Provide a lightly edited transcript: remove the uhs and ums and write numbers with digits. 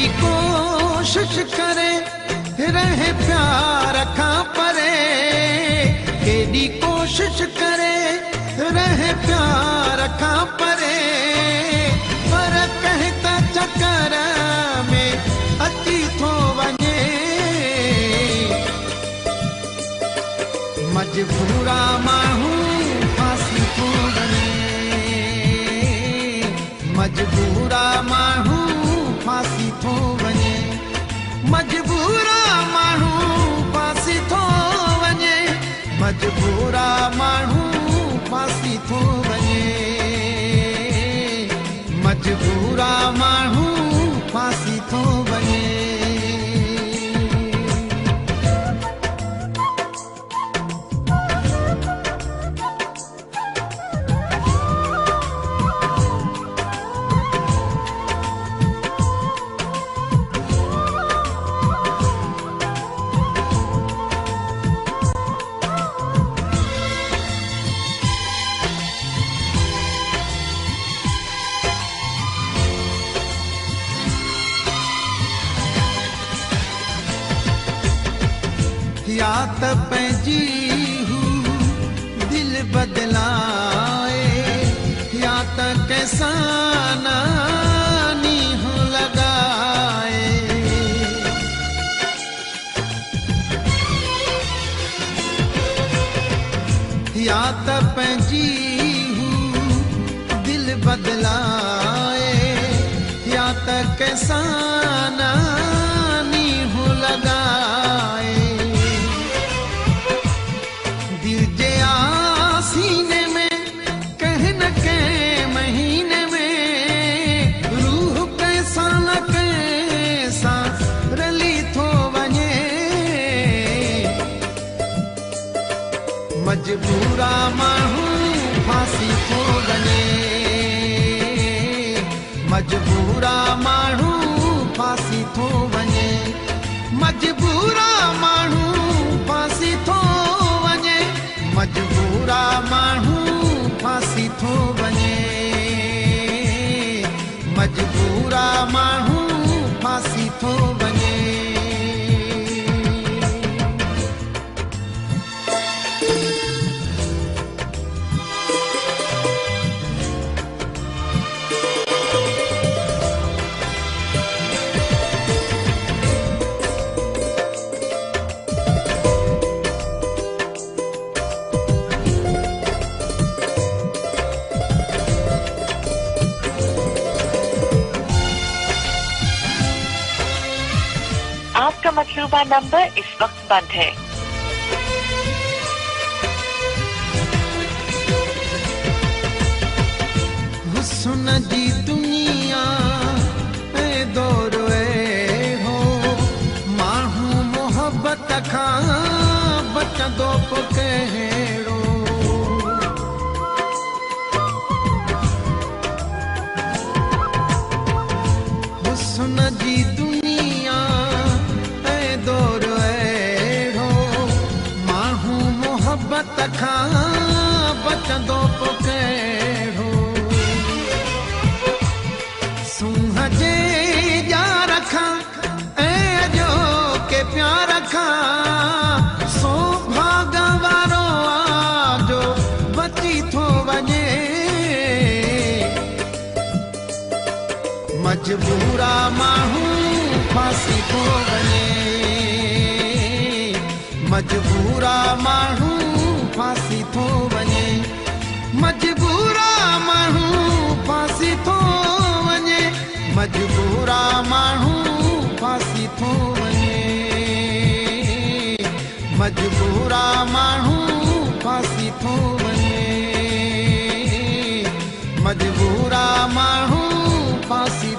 केड़ी कोशिश करे रहे प्यार खां परे, केड़ी कोशिश करे रहे प्यार खां परे, पर कहता चक्कर में अची थो वञे। मजबूरा माण्हू फांसी थो वञे, मजबूरा माण्हू फांसी थो वञे, मजबूरा माण्हू फांसी थो वञे, मजबूरा माण्हू फांसी थो वञे, मजबूरा माण्हू फांसी थो वञे। या त पंहिंजी हू दिल बदलाए, या त कैसां नीहं लॻाए, या त पंहिंजी हू दिल बदलाए, या त कैसां नीहं लॻाए। सीने में कह न के महीने में रूह कैसा न कैसा रली थो वञे। मजबूरा माण्हू फांसी थो वञे, मजबूरा माण्हू फांसी थो वञे, मजबूरा माण्हू फांसी थो वञे, मजबूरा माण्हू फांसी थो वञे, मजबूरा माण्हू फांसी थो वञे। आपका मतलूबा नंबर इस वक्त बंद है। हुस्न जी दुनिया ए दौर हो, माण्हू मोहब्बत खां बचंदो पोइ कहिड़ो। हुस्न जी दुनिया दौर हो, माण्हू मोहब्बत खां बचंदो पोइ कहिड़ो। सूंह जे यार खां ऐं अजो के प्यार खां सो भाग वारो जो बची थो वञे। मजबूरा माण्हू फांसी थो वञे, मजबूरा माण्हू फांसी थो वञे, मजबूरा माण्हू फांसी थो वञे, मजबूरा माण्हू फांसी थो वञे, मजबूरा माण्हू फांसी थो वञे, मजबूरा माण्हू फांसी